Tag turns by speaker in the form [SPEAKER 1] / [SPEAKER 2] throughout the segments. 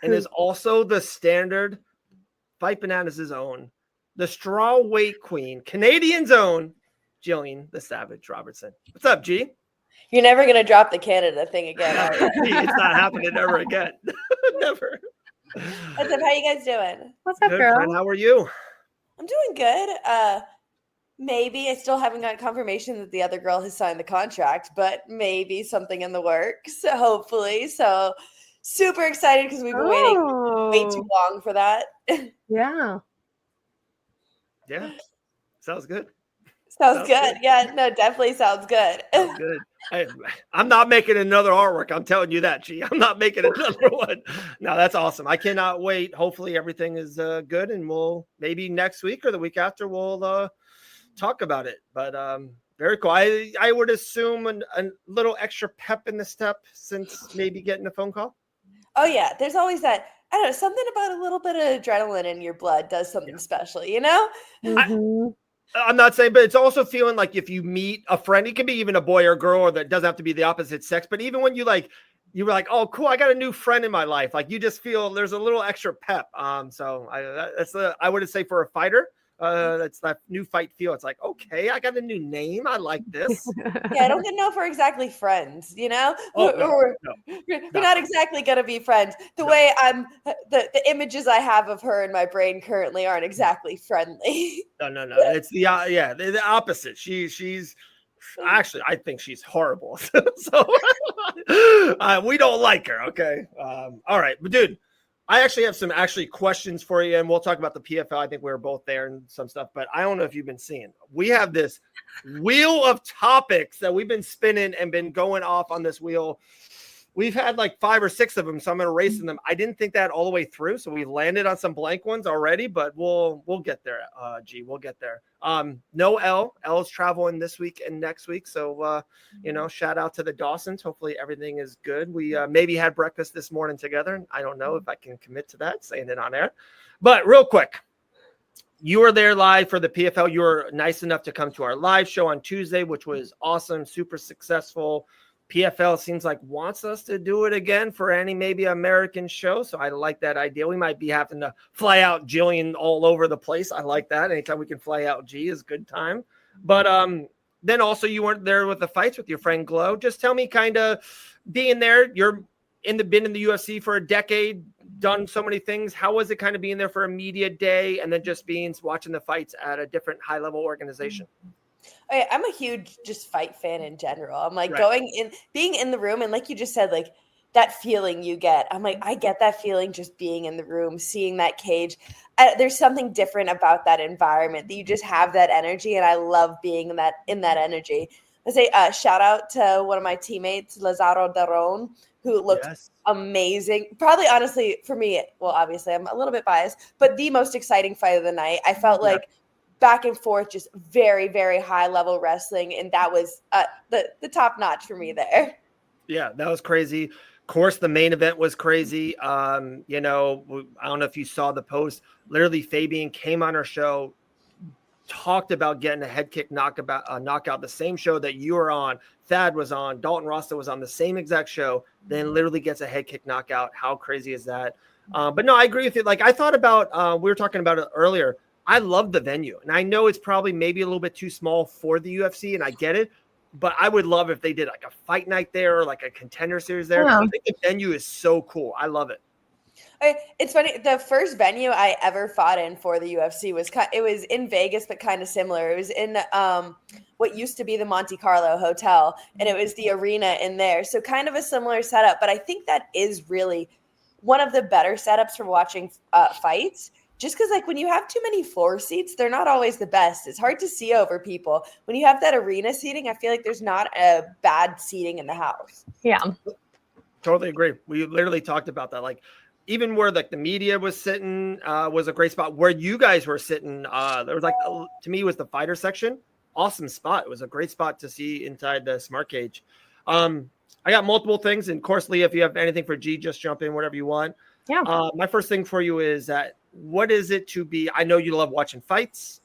[SPEAKER 1] and is also the standard Fight Bananas' own, the strawweight queen, Canadian's own, Gillian the Savage Robertson. What's up, G?
[SPEAKER 2] You're never going to drop the Canada thing again, are you?
[SPEAKER 1] It's not happening ever again. Never.
[SPEAKER 2] What's up? How you guys doing?
[SPEAKER 3] What's up,
[SPEAKER 1] Good,
[SPEAKER 3] girl?
[SPEAKER 1] friend. How are you?
[SPEAKER 2] I'm doing good. Maybe I still haven't got confirmation that the other girl has signed the contract, but maybe something in the works, hopefully. So super excited because we've been waiting way too long for that.
[SPEAKER 3] Yeah.
[SPEAKER 1] Yeah. Sounds good.
[SPEAKER 2] Sounds good. Yeah, no, definitely sounds good.
[SPEAKER 1] Sounds good. I'm not making another artwork. I'm telling you that, G. I'm not making another one. No, that's awesome. I cannot wait. Hopefully everything is good, and we'll maybe next week or the week after we'll talk about it. But very cool. I would assume a little extra pep in the step since maybe getting a phone call.
[SPEAKER 2] Oh yeah, there's always that. I don't know, something about a little bit of adrenaline in your blood does something special, you know?
[SPEAKER 3] Mm-hmm.
[SPEAKER 1] I'm not saying, but it's also feeling like if you meet a friend, it can be even a boy or girl, or that doesn't have to be the opposite sex. But even when you were like, oh, cool, I got a new friend in my life. Like you just feel there's a little extra pep. So I would say for a fighter, that's that new fight feel. It's like, okay, I got a new name. I like this.
[SPEAKER 2] Yeah, I don't know if we're exactly friends, you know?
[SPEAKER 1] Oh,
[SPEAKER 2] we're not exactly going to be friends. The way the images I have of her in my brain currently aren't exactly friendly.
[SPEAKER 1] No. It's the opposite. She's actually, I think she's horrible. So we don't like her. Okay. All right, but dude, I actually have some questions for you, and we'll talk about the PFL. I think we were both there and some stuff, but I don't know if you've been seeing. We have this wheel of topics that we've been spinning and been going off on this wheel. We've had like 5 or 6 of them, so I'm erasing them. I didn't think that all the way through, so we landed on some blank ones already, but we'll get there. G, we'll get there. No L. L's traveling this week and next week, so shout out to the Dawsons. Hopefully everything is good. We maybe had breakfast this morning together. I don't know if I can commit to that, saying it on air. But real quick, you were there live for the PFL. You were nice enough to come to our live show on Tuesday, which was awesome, super successful. PFL seems like wants us to do it again for any maybe American show. So I like that idea. We might be having to fly out Gillian all over the place. I like that. Anytime we can fly out G is good time. But then also you weren't there with the fights with your friend Glow. Just tell me kind of being there. You're been in the UFC for a decade, done so many things. How was it kind of being there for a media day and then just watching the fights at a different high level organization?
[SPEAKER 2] I'm a huge just fight fan in general. I'm like being in the room, and like you just said, like that feeling you get. I'm like, I get that feeling just being in the room, seeing that cage. There's something different about that environment that you just have that energy, and I love being in that energy. I say shout out to one of my teammates, Lazaro Daron, who looked amazing. Probably, honestly, for me, well, obviously I'm a little bit biased, but the most exciting fight of the night. I felt like back and forth, just very, very high level wrestling. And that was the top notch for me there. Yeah,
[SPEAKER 1] that was crazy. Of course, the main event was crazy. I don't know if you saw the post. Literally, Fabian came on our show, talked about getting a head kick knockout, the same show that you were on. Thad was on. Dalton Rasta was on the same exact show. Then literally gets a head kick knockout. How crazy is that? But no, I agree with you. Like I thought about, we were talking about it earlier. I love the venue, and I know it's probably maybe a little bit too small for the UFC, and I get it, but I would love if they did like a fight night there or like a contender series there. Yeah. I think the venue is so cool. I love it.
[SPEAKER 2] It's funny. The first venue I ever fought in for the UFC was in Vegas, but kind of similar. It was in what used to be the Monte Carlo Hotel, and it was the arena in there. So kind of a similar setup, but I think that is really one of the better setups for watching fights. Just because, like, when you have too many floor seats, they're not always the best. It's hard to see over people. When you have that arena seating, I feel like there's not a bad seating in the house.
[SPEAKER 3] Yeah.
[SPEAKER 1] Totally agree. We literally talked about that. Like, even where, like, the media was sitting was a great spot. Where you guys were sitting, there was, like, to me, was the fighter section. Awesome spot. It was a great spot to see inside the smart cage. I got multiple things. And, of course, Leah, if you have anything for G, just jump in, whatever you want.
[SPEAKER 3] Yeah.
[SPEAKER 1] My first thing for you is that what is it to be? I know you love watching fights,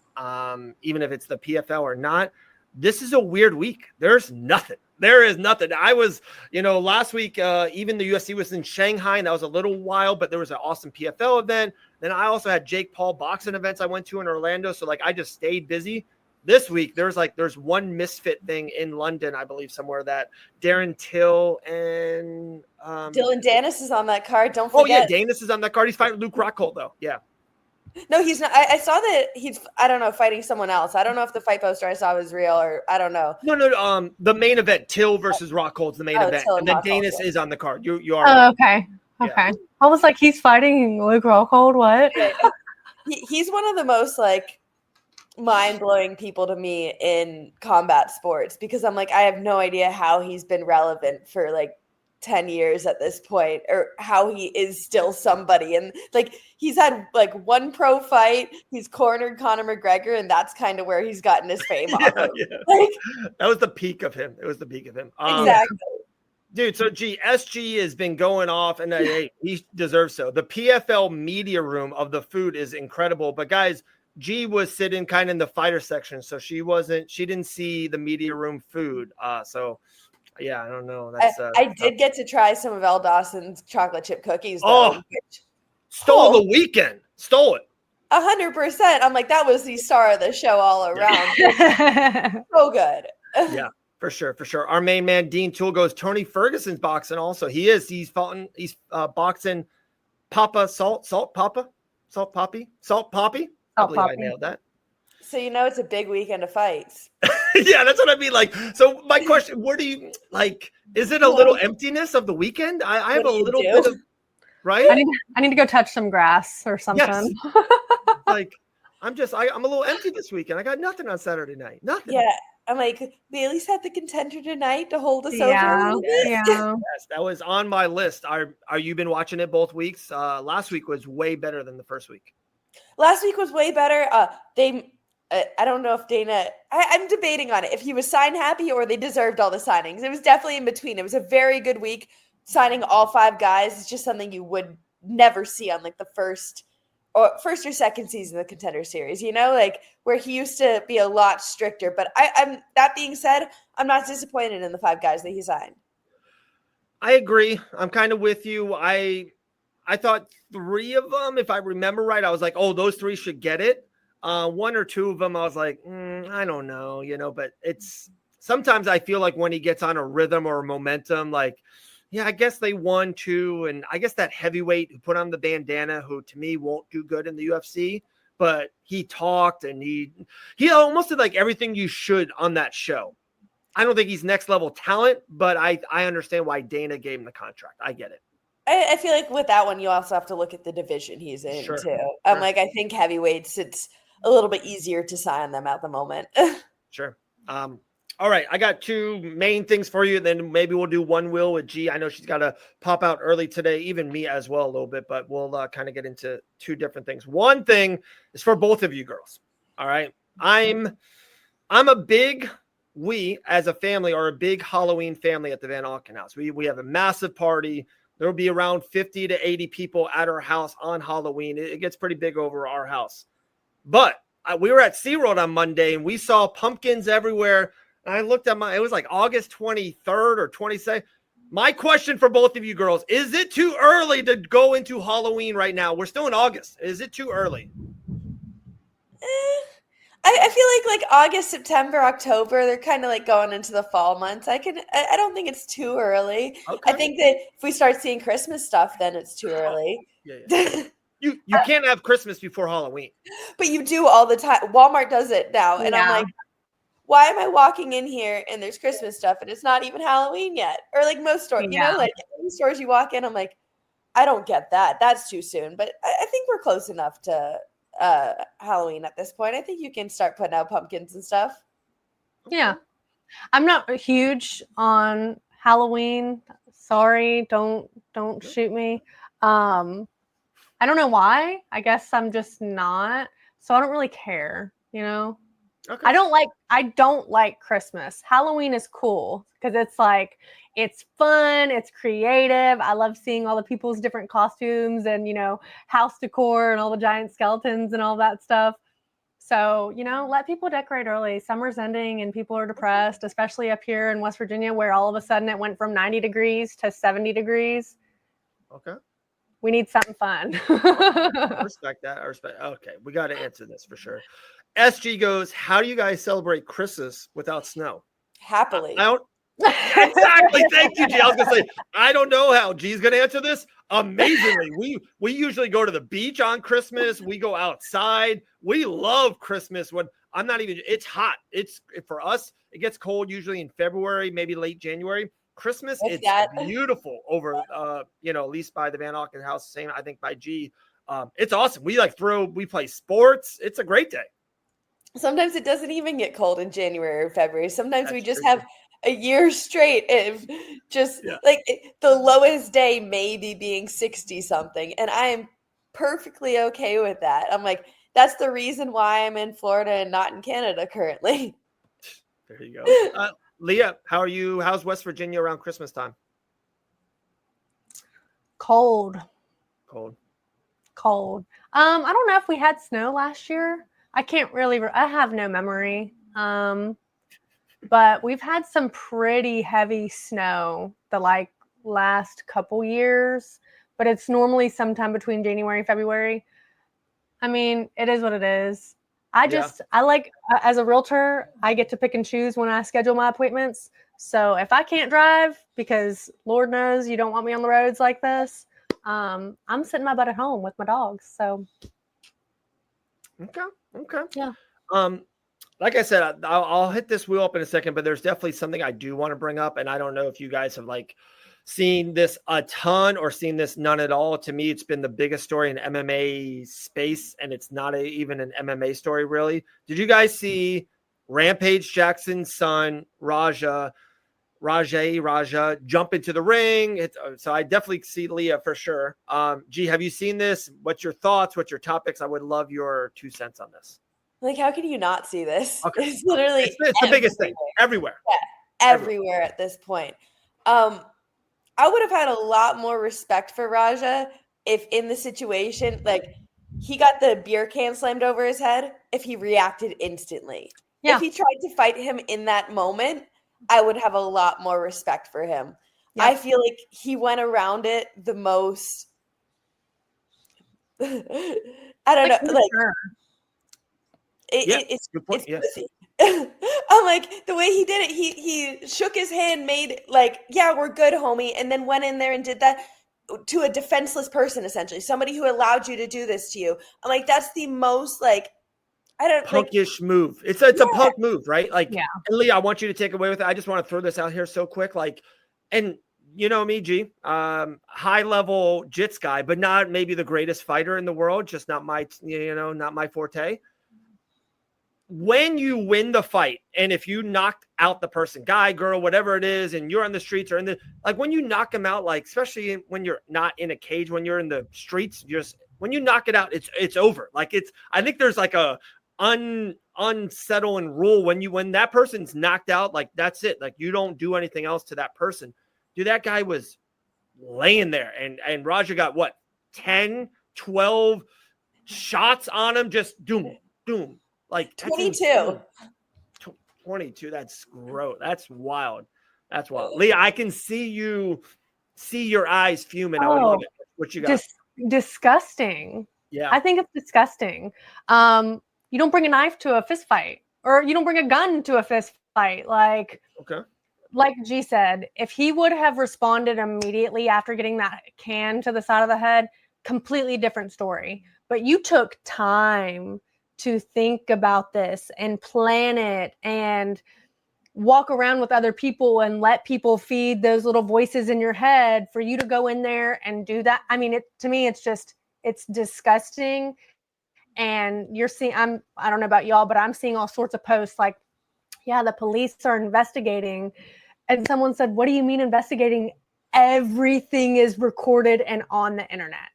[SPEAKER 1] even if it's the PFL or not. this is a weird week. There's nothing. There is nothing. I was, last week, even the UFC was in Shanghai, and that was a little while, but there was an awesome PFL event. Then I also had Jake Paul boxing events I went to in Orlando. So I just stayed busy. This week, there's one misfit thing in London, I believe, somewhere that Darren Till and
[SPEAKER 2] Dylan Dennis is on that card. Don't forget.
[SPEAKER 1] Oh yeah, Dennis is on that card. He's fighting Luke Rockhold though. Yeah.
[SPEAKER 2] No, he's not. I saw that he's, I don't know, fighting someone else. I don't know if the fight poster I saw was real or I don't know.
[SPEAKER 1] No. The main event, Till versus Rockhold's the main event,
[SPEAKER 2] Till
[SPEAKER 1] and then
[SPEAKER 2] Rockhold,
[SPEAKER 1] Dennis
[SPEAKER 2] yeah.
[SPEAKER 1] is on the card. You are.
[SPEAKER 3] Oh, okay.
[SPEAKER 1] Yeah.
[SPEAKER 3] Okay. I was like, he's fighting Luke Rockhold. What?
[SPEAKER 2] He's one of the most mind-blowing people to me in combat sports because I'm I have no idea how he's been relevant for 10 years at this point, or how he is still somebody. And he's had one pro fight, he's cornered Conor McGregor, and that's kind of where he's gotten his fame off of.
[SPEAKER 1] Yeah. That was the peak of him. It was the peak of him.
[SPEAKER 2] Exactly.
[SPEAKER 1] Dude, so SG has been going off, and hey, he deserves so. The PFL media room of the food is incredible, but guys, G was sitting kind of in the fighter section, so she didn't see the media room food. So yeah, I don't know. That's
[SPEAKER 2] I did get to try some of Elle Dawson's chocolate chip cookies though.
[SPEAKER 1] Stole the weekend. Stole it.
[SPEAKER 2] 100%. I'm that was the star of the show all around. So good.
[SPEAKER 1] Yeah. For sure. Our main man, Dean Toole, goes, Tony Ferguson's boxing also. He's boxing Papa Salt Poppy. I believe I nailed that.
[SPEAKER 2] So it's a big weekend of fights.
[SPEAKER 1] Yeah, that's what I mean. So my question, where do you is it a little emptiness of the weekend? I have a little bit of, right?
[SPEAKER 3] I need to go touch some grass or something.
[SPEAKER 1] Yes. I'm a little empty this weekend. I got nothing on Saturday night. Nothing.
[SPEAKER 2] Yeah. I'm we at least had the contender tonight to hold us over a little bit.
[SPEAKER 3] Yeah.
[SPEAKER 1] Yes, that was on my list. Are you been watching it both weeks? Last week was way better than the first week.
[SPEAKER 2] Last week was way better. I don't know if Dana, I'm debating on it, if he was sign happy or they deserved all the signings. It was definitely in between. It was a very good week. Signing all 5 guys is just something you would never see on the first or second season of the Contender Series, where he used to be a lot stricter. But I'm that being said, I'm not disappointed in the 5 guys that he signed.
[SPEAKER 1] I agree. I'm kind of with you. I thought 3 of them, if I remember right, I was like, oh, those 3 should get it. 1 or 2 of them, I was like, I don't know, but it's sometimes I feel like when he gets on a rhythm or a momentum, yeah, I guess they won 2. And I guess that heavyweight who put on the bandana, who to me won't do good in the UFC, but he talked and he almost did everything you should on that show. I don't think he's next level talent, but I understand why Dana gave him the contract. I get it.
[SPEAKER 2] I feel with that one, you also have to look at the division he's in too. I'm I think heavyweights, it's a little bit easier to sign them at the moment.
[SPEAKER 1] Sure. All right. I got 2 main things for you. Then maybe we'll do one wheel with G. I know she's got to pop out early today, even me as well a little bit, but we'll kind of get into 2 different things. One thing is for both of you girls. All right. We as a family are a big Halloween family at the Van Auken house. We have a massive party. There will be around 50 to 80 people at our house on Halloween. It gets pretty big over our house. But we were at SeaWorld on Monday, and we saw pumpkins everywhere. And I looked at it was August 23rd or 22nd. My question for both of you girls, is it too early to go into Halloween right now? We're still in August. Is it too early?
[SPEAKER 2] I feel like August, September, October, they're kind of going into the fall months. I don't think it's too early. Okay. I think that if we start seeing Christmas stuff, then it's too early.
[SPEAKER 1] Yeah. You can't have Christmas before Halloween.
[SPEAKER 2] But you do all the time. Walmart does it now. And I'm why am I walking in here and there's Christmas stuff and it's not even Halloween yet? Or most stores, any stores you walk in, I'm I don't get that. That's too soon. But I think we're close enough to Halloween at this point. I think you can start putting out pumpkins and stuff.
[SPEAKER 3] Yeah. I'm not huge on Halloween. Sorry, don't shoot me. I don't know why. I guess I'm just not. So I don't really care, Okay. I don't like Christmas. Halloween is cool because it's fun, it's creative. I love seeing all the people's different costumes and, house decor and all the giant skeletons and all that stuff. So, let people decorate early. Summer's ending and people are depressed, especially up here in West Virginia, where all of a sudden it went from 90 degrees to 70 degrees.
[SPEAKER 1] Okay.
[SPEAKER 3] We need something fun.
[SPEAKER 1] I respect that. Okay, we got to answer this for sure. SG goes, how do you guys celebrate Christmas without snow?
[SPEAKER 2] Happily.
[SPEAKER 1] I don't. Exactly. Thank you, G. I was gonna say, I don't know how G's gonna answer this. Amazingly, we usually go to the beach on Christmas. We go outside. We love Christmas when it's hot. It's for us, it gets cold usually in February, maybe late January. Christmas, it's beautiful over at least by the Van Auken house, same I think by G. It's awesome. We play sports. It's a great day.
[SPEAKER 2] Sometimes it doesn't even get cold in January or February. Sometimes we just have a year straight of just like the lowest day maybe being 60 something. And I am perfectly okay with that. I'm like, that's the reason why I'm in Florida and not in Canada currently.
[SPEAKER 1] There you go. Leah, how's West Virginia around Christmas time?
[SPEAKER 3] Cold. I don't know if we had snow last year. I have no memory. But we've had some pretty heavy snow the last couple years, but it's normally sometime between January and February. I mean, it is what it is. As a realtor, I get to pick and choose when I schedule my appointments. So if I can't drive, because Lord knows you don't want me on the roads like this, I'm sitting my butt at home with my dogs. So.
[SPEAKER 1] Okay.
[SPEAKER 3] Yeah.
[SPEAKER 1] Like I said, I'll hit this wheel up in a second, but there's definitely something I do want to bring up. And I don't know if you guys have seen this a ton or seen this none at all. To me, it's been the biggest story in MMA space, and it's not even an MMA story, really. Did you guys see Rampage Jackson's son, Raja, jump into the ring? So I definitely see Leah for sure. G, have you seen this? What's your thoughts? What's your topics? I would love your 2 cents on this.
[SPEAKER 2] How can you not see this?
[SPEAKER 1] Okay.
[SPEAKER 2] It's literally
[SPEAKER 1] it's the biggest thing everywhere.
[SPEAKER 2] Yeah, everywhere at this point. I would have had a lot more respect for Raja if in the situation, he got the beer can slammed over his head, if he reacted instantly. Yeah. If he tried to fight him in that moment, I would have a lot more respect for him. Yeah. I feel like he went around it the most. I don't know. It's good point. Yes. I'm like, the way he did it, he shook his hand, made we're good, homie, and then went in there and did that to a defenseless person, essentially, somebody who allowed you to do this to you. I'm like, that's the most
[SPEAKER 1] punkish move. It's a punk move, right? And Lee, I want you to take away with it. I just want to throw this out here so quick, and you know me, G, high level jits guy, but not maybe the greatest fighter in the world. Just not my forte. When you win the fight, and if you knocked out the person, guy, girl, whatever it is, and you're on the streets or when you knock them out, especially when you're not in a cage, when you're in the streets, when you knock it out, it's over. I think there's a unsettling rule when that person's knocked out, that's it. You don't do anything else to that person. Dude, that guy was laying there, and Raja got 10-12 shots on him, just doom.
[SPEAKER 2] 22.
[SPEAKER 1] 22. That's gross. That's wild. Leah, I can see your eyes fuming. I would love it. What you got?
[SPEAKER 3] Disgusting.
[SPEAKER 1] Yeah.
[SPEAKER 3] I think it's disgusting. You don't bring a knife to a fist fight, or you don't bring a gun to a fist fight.
[SPEAKER 1] Okay.
[SPEAKER 3] Like G said, if he would have responded immediately after getting that can to the side of the head, completely different story. But you took time to think about this and plan it and walk around with other people and let people feed those little voices in your head for you to go in there and do that. I mean, to me, it's disgusting. And you're seeing, I don't know about y'all, but I'm seeing all sorts of posts the police are investigating. And someone said, what do you mean investigating? Everything is recorded and on the internet.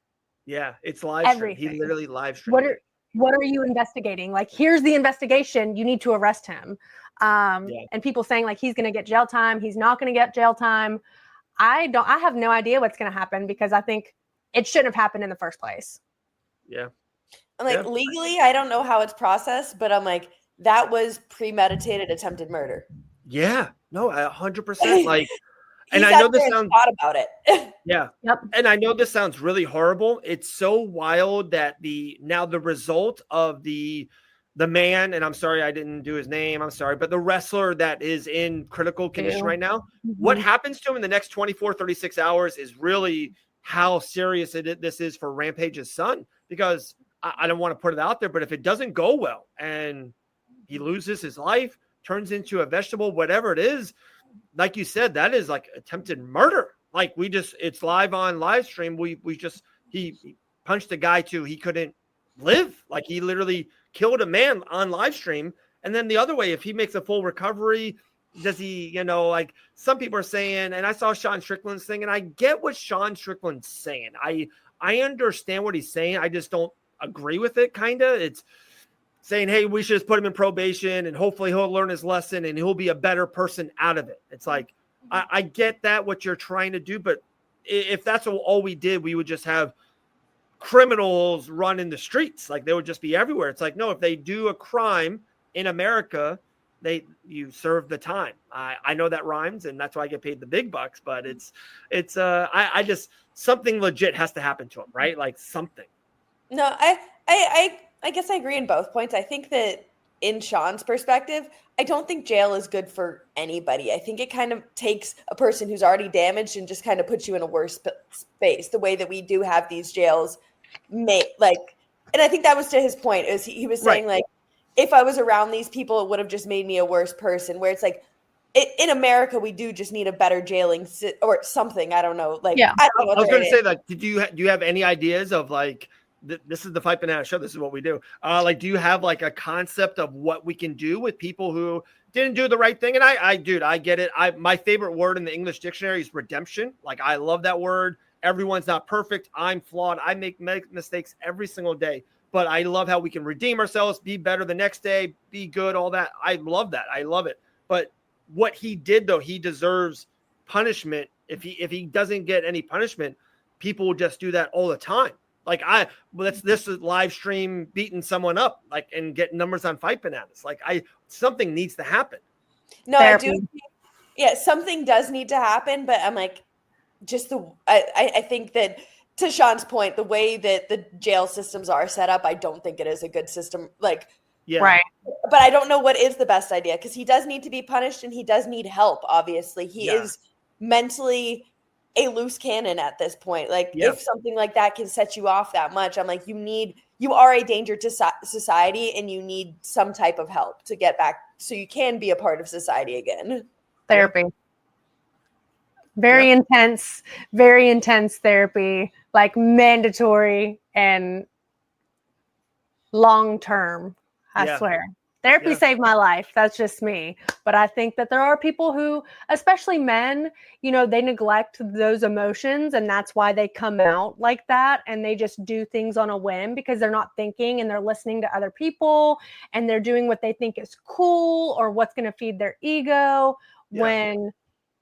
[SPEAKER 1] Yeah, it's live stream. He literally live streamed.
[SPEAKER 3] What are you investigating? Here's the investigation. You need to arrest him. And people saying he's going to get jail time. He's not going to get jail time. I have no idea what's going to happen, because I think it shouldn't have happened in the first place.
[SPEAKER 1] Yeah.
[SPEAKER 2] I'm like, legally, I don't know how it's processed, but I'm like, that was premeditated attempted murder.
[SPEAKER 1] Yeah, no, 100%. Like,
[SPEAKER 2] and
[SPEAKER 1] I know this sounds
[SPEAKER 2] thought about it.
[SPEAKER 1] yeah.
[SPEAKER 3] Yep.
[SPEAKER 1] And I know this sounds really horrible. It's so wild that the result of the man, and I'm sorry I didn't do his name, I'm sorry, but the wrestler that is in critical condition right now, what happens to him in the next 24, 36 hours is really how serious this is for Rampage's son, because I don't want to put it out there, but if it doesn't go well and he loses his life, turns into a vegetable, whatever it is, like you said, that is like attempted murder. Like it's live on live stream. He punched a guy he couldn't live. Like he literally killed a man on live stream. And then the other way, if he makes a full recovery, does he, like some people are saying, and I saw Sean Strickland's thing, and I get what Sean Strickland's saying. I understand what he's saying. I just don't agree with it. Kind of. It's saying, hey, we should just put him in probation and hopefully he'll learn his lesson and he'll be a better person out of it. It's like, I get that, what you're trying to do, but if that's all we did, we would just have criminals run in the streets. Like they would just be everywhere. It's like, no, if they do a crime in America, you serve the time. I know that rhymes and that's why I get paid the big bucks, but I just, something legit has to happen to him, right? Like something.
[SPEAKER 2] No, I guess I agree in both points. I think that in Sean's perspective, I don't think jail is good for anybody. I think it kind of takes a person who's already damaged and just kind of puts you in a worse space. The way that we do have these jails, and I think that was to his point. Is he was saying like, if I was around these people, it would have just made me a worse person. Where it's like, in America, we do just need a better jailing or something. I don't know. Like,
[SPEAKER 3] yeah.
[SPEAKER 2] I don't know
[SPEAKER 1] I was going to say that. Do you have any ideas of like? This is the Fight Banana Show. This is what we do. Like, do you have like a concept of what we can do with people who didn't do the right thing? And I get it. My favorite word in the English dictionary is redemption. Like, I love that word. Everyone's not perfect. I'm flawed. I make mistakes every single day, but I love how we can redeem ourselves, be better the next day, be good, all that. I love that. I love it. But what he did, though, he deserves punishment. If he doesn't get any punishment, people will just do that all the time. Like this is live stream beating someone up, like, and get numbers on Fight Bananas. Like something needs to happen.
[SPEAKER 2] No, therapy. I do. Yeah, something does need to happen, but I'm like, I think that to Sean's point, the way that the jail systems are set up, I don't think it is a good system. Like,
[SPEAKER 1] yeah,
[SPEAKER 3] right.
[SPEAKER 2] But I don't know what is the best idea because he does need to be punished and he does need help. Obviously, he is mentally a loose cannon at this point. Like if something like that can set you off that much, I'm like, you are a danger to society and you need some type of help to get back so you can be a part of society again.
[SPEAKER 3] Therapy. Very intense therapy, like mandatory and long-term, I swear. Therapy saved my life. That's just me. But I think that there are people who, especially men, they neglect those emotions and that's why they come out like that. And they just do things on a whim because they're not thinking and they're listening to other people and they're doing what they think is cool or what's going to feed their ego when,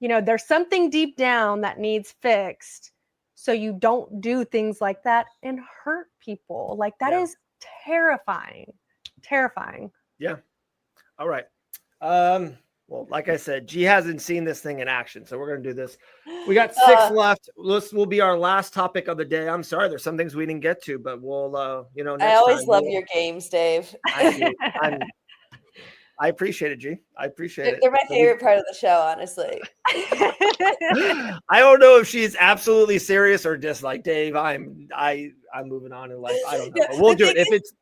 [SPEAKER 3] there's something deep down that needs fixed. So you don't do things like that and hurt people. Like that is terrifying. Terrifying.
[SPEAKER 1] Yeah. All right. Well, like I said, G hasn't seen this thing in action, so we're going to do this. We got 6 left. This will be our last topic of the day. I'm sorry, there's some things we didn't get to, but we'll, next
[SPEAKER 2] I always love your games, Dave.
[SPEAKER 1] I appreciate it, G. I appreciate it.
[SPEAKER 2] They're my favorite part of the show, honestly.
[SPEAKER 1] I don't know if she's absolutely serious or just like, Dave, I'm moving on in life. I don't know. We'll do it if it's.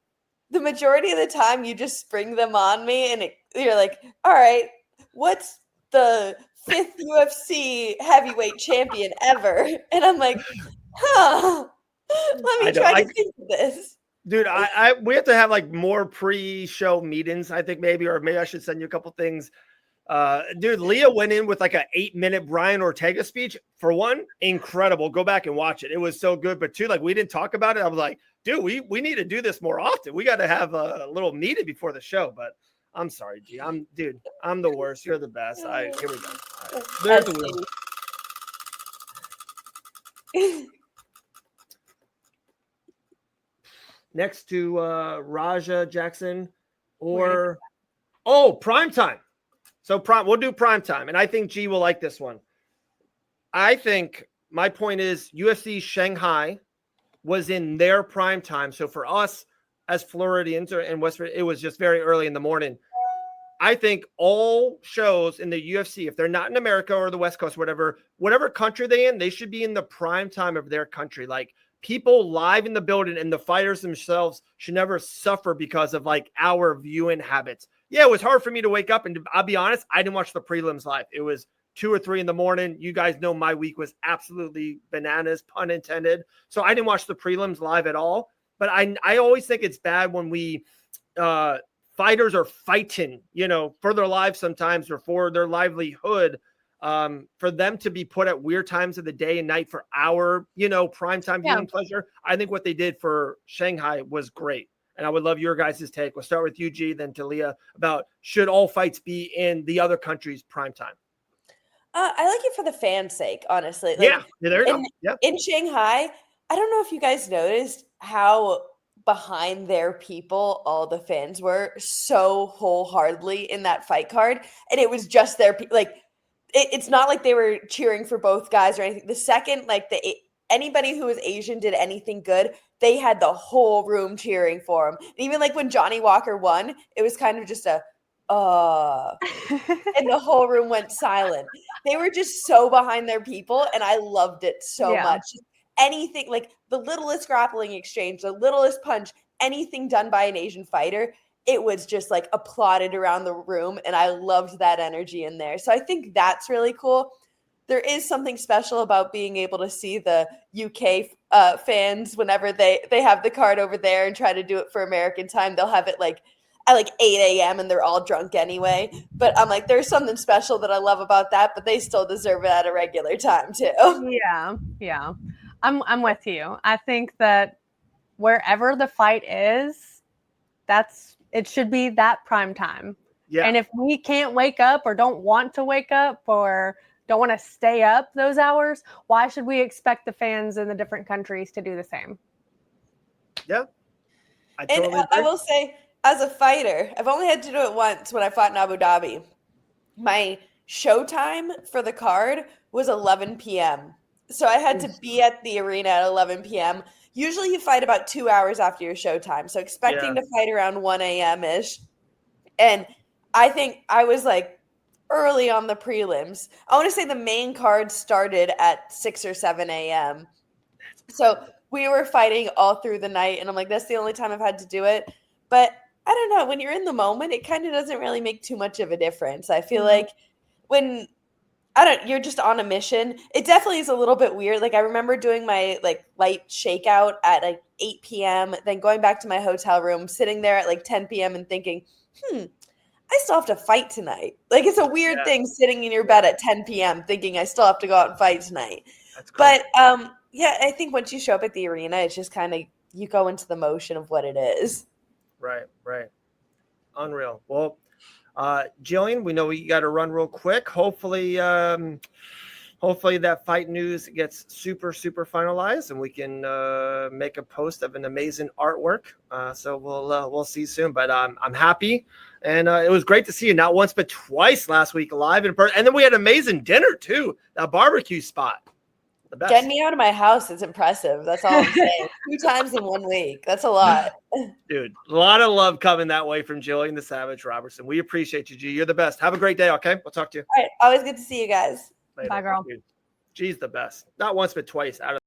[SPEAKER 2] The majority of the time you just spring them on me and you're like, all right, what's the 5th UFC heavyweight champion ever? And I'm like, let me try to think of this.
[SPEAKER 1] Dude, we have to have like more pre-show meetings, I think maybe I should send you a couple things. Dude, Leah went in with like an 8-minute Brian Ortega speech. For one, incredible. Go back and watch it. It was so good. But two, like we didn't talk about it. I was like, dude, we need to do this more often. We got to have a little meeting before the show. But I'm sorry, G. I'm the worst. You're the best. Here we go. Right. There's the wheel. next to Raja Jackson or primetime. So we'll do primetime, and I think G will like this one. I think my point is UFC Shanghai was in their prime time. So for us as Floridians and West, it was just very early in the morning. I think all shows in the UFC, if they're not in America or the West Coast, whatever country they're in, they should be in the prime time of their country. Like people live in the building and the fighters themselves should never suffer because of like our viewing habits. Yeah, it was hard for me to wake up, and I'll be honest, I didn't watch the prelims live. It was 2 or 3 in the morning. You guys know my week was absolutely bananas, pun intended. So I didn't watch the prelims live at all. But I always think it's bad when we fighters are fighting, for their lives sometimes or for their livelihood, for them to be put at weird times of the day and night for our, primetime viewing pleasure. I think what they did for Shanghai was great. And I would love your guys' take. We'll start with you, G, then Talia, about should all fights be in the other country's primetime?
[SPEAKER 2] I like it for the fans' sake, honestly.
[SPEAKER 1] Like, there you go.
[SPEAKER 2] In Shanghai, I don't know if you guys noticed how behind their people all the fans were so wholeheartedly in that fight card. And it was just their it's not like they were cheering for both guys or anything. The second, anybody who was Asian did anything good, they had the whole room cheering for him. And even when Johnny Walker won, it was kind of just and the whole room went silent. They were just so behind their people, and I loved it so much. Anything, the littlest grappling exchange, the littlest punch, anything done by an Asian fighter, it was just applauded around the room, and I loved that energy in there. So I think that's really cool. There is something special about being able to see the UK fans whenever they have the card over there and try to do it for American time. They'll have it at 8 a.m. and they're all drunk anyway. But I'm there's something special that I love about that, but they still deserve it at a regular time too.
[SPEAKER 3] Yeah. I'm with you. I think that wherever the fight is, it should be that prime time. Yeah. And if we can't wake up or don't want to wake up or don't want to stay up those hours, why should we expect the fans in the different countries to do the same?
[SPEAKER 1] Yeah.
[SPEAKER 2] I will say, as a fighter, I've only had to do it once when I fought in Abu Dhabi. My showtime for the card was 11 p.m. So I had to be at the arena at 11 p.m. Usually you fight about 2 hours after your showtime. So expecting to fight around 1 a.m.-ish. And I think I was early on the prelims. I want to say the main card started at 6 or 7 a.m. So we were fighting all through the night. And I'm that's the only time I've had to do it. But I don't know. When you're in the moment, it kind of doesn't really make too much of a difference. I feel when you're just on a mission. It definitely is a little bit weird. I remember doing my light shakeout at 8 p.m., then going back to my hotel room, sitting there at 10 p.m. and thinking, I still have to fight tonight. It's a weird thing sitting in your bed at 10 p.m. thinking I still have to go out and fight tonight. That's cool. But I think once you show up at the arena, it's just kind of you go into the motion of what it is.
[SPEAKER 1] Right. Unreal. Well, Gillian, we know we got to run real quick. Hopefully that fight news gets super finalized and we can make a post of an amazing artwork. So we'll see soon. But I'm happy, and it was great to see you not once but twice last week live in person. And then we had amazing dinner too. That barbecue spot. The best.
[SPEAKER 2] Getting me out of my house is impressive. That's all I'm saying. 2 times in 1 week. That's a lot.
[SPEAKER 1] Dude, a lot of love coming that way from Gillian the Savage Robertson. We appreciate you, G. You're the best. Have a great day, okay? We'll talk to you.
[SPEAKER 2] All right. Always good to see you guys.
[SPEAKER 3] Later. Bye, girl.
[SPEAKER 1] Dude, G's the best. Not once, but twice out of